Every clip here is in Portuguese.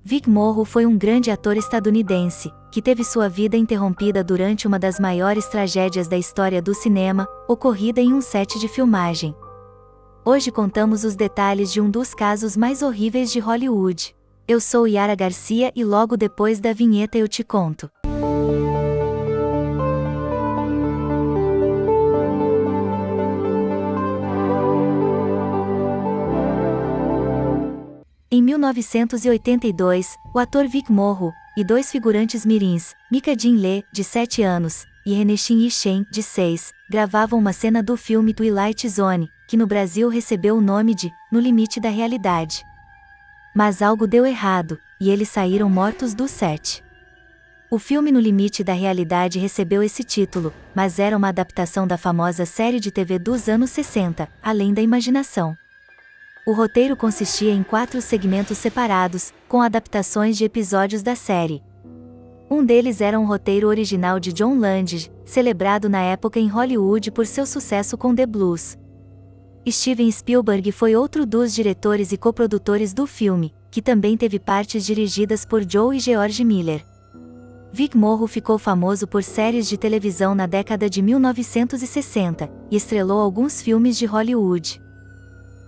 Vic Morrow foi um grande ator estadunidense, que teve sua vida interrompida durante uma das maiores tragédias da história do cinema, ocorrida em um set de filmagem. Hoje contamos os detalhes de um dos casos mais horríveis de Hollywood. Eu sou Yara Garcia e logo depois da vinheta eu te conto. Em 1982, o ator Vic Morrow e dois figurantes mirins, Mika Jin Lee, de 7 anos, e René Shin Yi Shen, de 6, gravavam uma cena do filme Twilight Zone, que no Brasil recebeu o nome de No Limite da Realidade. Mas algo deu errado, e eles saíram mortos do set. O filme No Limite da Realidade recebeu esse título, mas era uma adaptação da famosa série de TV dos anos 60, Além da Imaginação. O roteiro consistia em 4 segmentos separados, com adaptações de episódios da série. Um deles era um roteiro original de John Landis, celebrado na época em Hollywood por seu sucesso com The Blues. Steven Spielberg foi outro dos diretores e coprodutores do filme, que também teve partes dirigidas por Joe e George Miller. Vic Morrow ficou famoso por séries de televisão na década de 1960, e estrelou alguns filmes de Hollywood.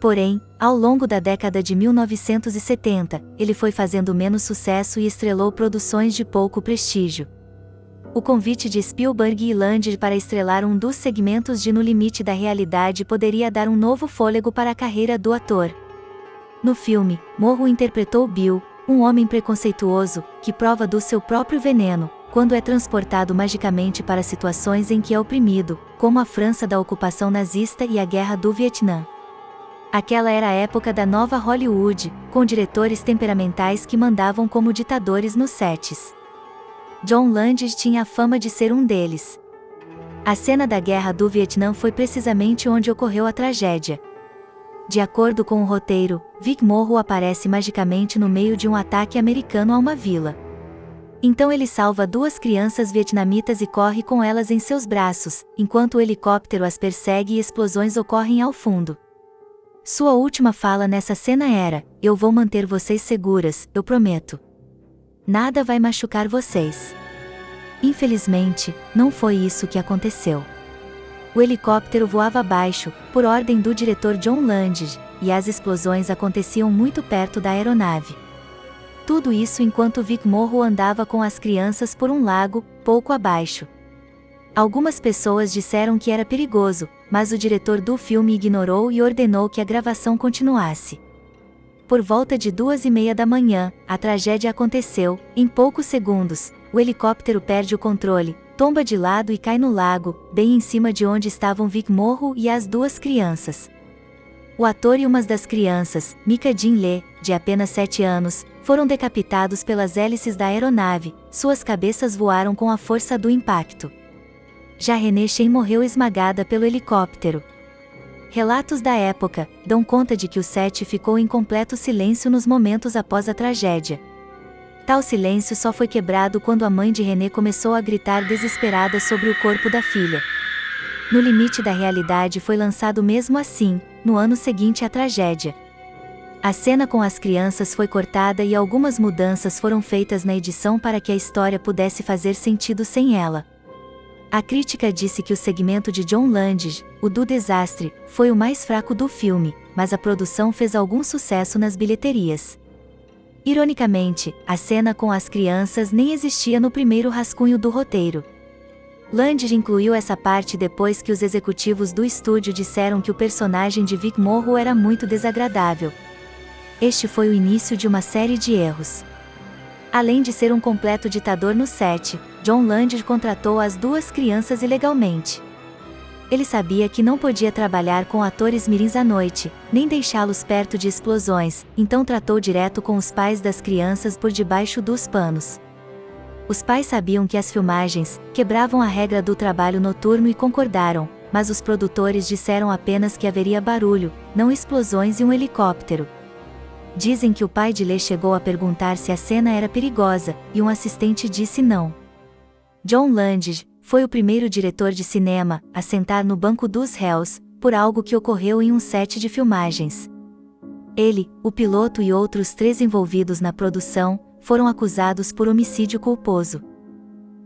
Porém, ao longo da década de 1970, ele foi fazendo menos sucesso e estrelou produções de pouco prestígio. O convite de Spielberg e Landis para estrelar um dos segmentos de No Limite da Realidade poderia dar um novo fôlego para a carreira do ator. No filme, Morrow interpretou Bill, um homem preconceituoso, que prova do seu próprio veneno, quando é transportado magicamente para situações em que é oprimido, como a França da ocupação nazista e a Guerra do Vietnã. Aquela era a época da nova Hollywood, com diretores temperamentais que mandavam como ditadores nos sets. John Landis tinha a fama de ser um deles. A cena da Guerra do Vietnã foi precisamente onde ocorreu a tragédia. De acordo com o roteiro, Vic Morrow aparece magicamente no meio de um ataque americano a uma vila. Então ele salva 2 crianças vietnamitas e corre com elas em seus braços, enquanto o helicóptero as persegue e explosões ocorrem ao fundo. Sua última fala nessa cena era: "Eu vou manter vocês seguras, eu prometo. Nada vai machucar vocês." Infelizmente, não foi isso que aconteceu. O helicóptero voava abaixo, por ordem do diretor John Landis, e as explosões aconteciam muito perto da aeronave. Tudo isso enquanto Vic Morrow andava com as crianças por um lago, pouco abaixo. Algumas pessoas disseram que era perigoso, mas o diretor do filme ignorou e ordenou que a gravação continuasse. Por volta de 2:30 da manhã, a tragédia aconteceu. Em poucos segundos, o helicóptero perde o controle, tomba de lado e cai no lago, bem em cima de onde estavam Vic Morrow e as 2 crianças. O ator e uma das crianças, Mika Jin Lee, de apenas 7 anos, foram decapitados pelas hélices da aeronave, suas cabeças voaram com a força do impacto. Já René Shen morreu esmagada pelo helicóptero. Relatos da época dão conta de que o set ficou em completo silêncio nos momentos após a tragédia. Tal silêncio só foi quebrado quando a mãe de René começou a gritar desesperada sobre o corpo da filha. No Limite da Realidade foi lançado mesmo assim, no ano seguinte à tragédia. A cena com as crianças foi cortada e algumas mudanças foram feitas na edição para que a história pudesse fazer sentido sem ela. A crítica disse que o segmento de John Landis, o do desastre, foi o mais fraco do filme, mas a produção fez algum sucesso nas bilheterias. Ironicamente, a cena com as crianças nem existia no primeiro rascunho do roteiro. Landis incluiu essa parte depois que os executivos do estúdio disseram que o personagem de Vic Morrow era muito desagradável. Este foi o início de uma série de erros. Além de ser um completo ditador no set, John Landis contratou as 2 crianças ilegalmente. Ele sabia que não podia trabalhar com atores mirins à noite, nem deixá-los perto de explosões, então tratou direto com os pais das crianças por debaixo dos panos. Os pais sabiam que as filmagens quebravam a regra do trabalho noturno e concordaram, mas os produtores disseram apenas que haveria barulho, não explosões e um helicóptero. Dizem que o pai de Lee chegou a perguntar se a cena era perigosa, e um assistente disse não. John Landis foi o primeiro diretor de cinema a sentar no banco dos réus, por algo que ocorreu em um set de filmagens. Ele, o piloto e outros 3 envolvidos na produção, foram acusados por homicídio culposo.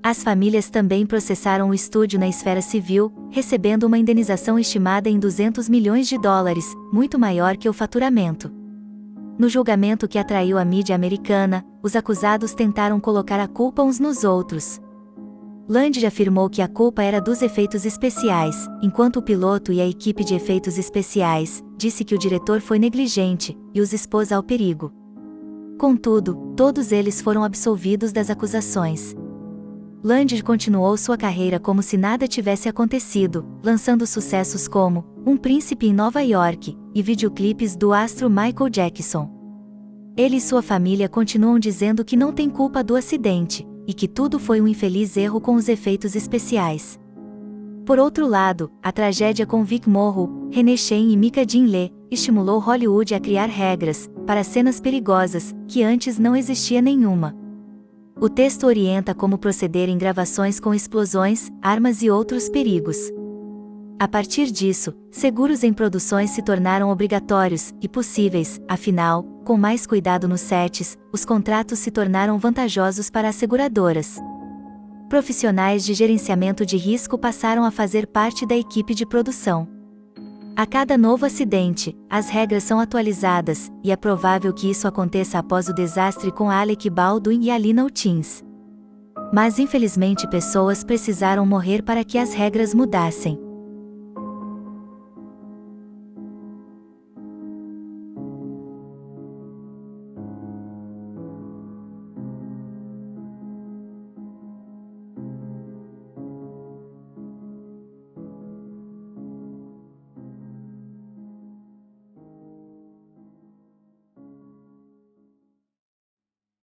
As famílias também processaram o estúdio na esfera civil, recebendo uma indenização estimada em $200 milhões, muito maior que o faturamento. No julgamento que atraiu a mídia americana, os acusados tentaram colocar a culpa uns nos outros. Landis afirmou que a culpa era dos efeitos especiais, enquanto o piloto e a equipe de efeitos especiais disse que o diretor foi negligente e os expôs ao perigo. Contudo, todos eles foram absolvidos das acusações. Landis continuou sua carreira como se nada tivesse acontecido, lançando sucessos como Um Príncipe em Nova York e videoclipes do astro Michael Jackson. Ele e sua família continuam dizendo que não tem culpa do acidente, e que tudo foi um infeliz erro com os efeitos especiais. Por outro lado, a tragédia com Vic Morrow, René Chen e Mika Jin Lee estimulou Hollywood a criar regras para cenas perigosas, que antes não existia nenhuma. O texto orienta como proceder em gravações com explosões, armas e outros perigos. A partir disso, seguros em produções se tornaram obrigatórios e possíveis, afinal, com mais cuidado nos sets, os contratos se tornaram vantajosos para as seguradoras. Profissionais de gerenciamento de risco passaram a fazer parte da equipe de produção. A cada novo acidente, as regras são atualizadas, e é provável que isso aconteça após o desastre com Alec Baldwin e Alina Hutchins. Mas infelizmente pessoas precisaram morrer para que as regras mudassem.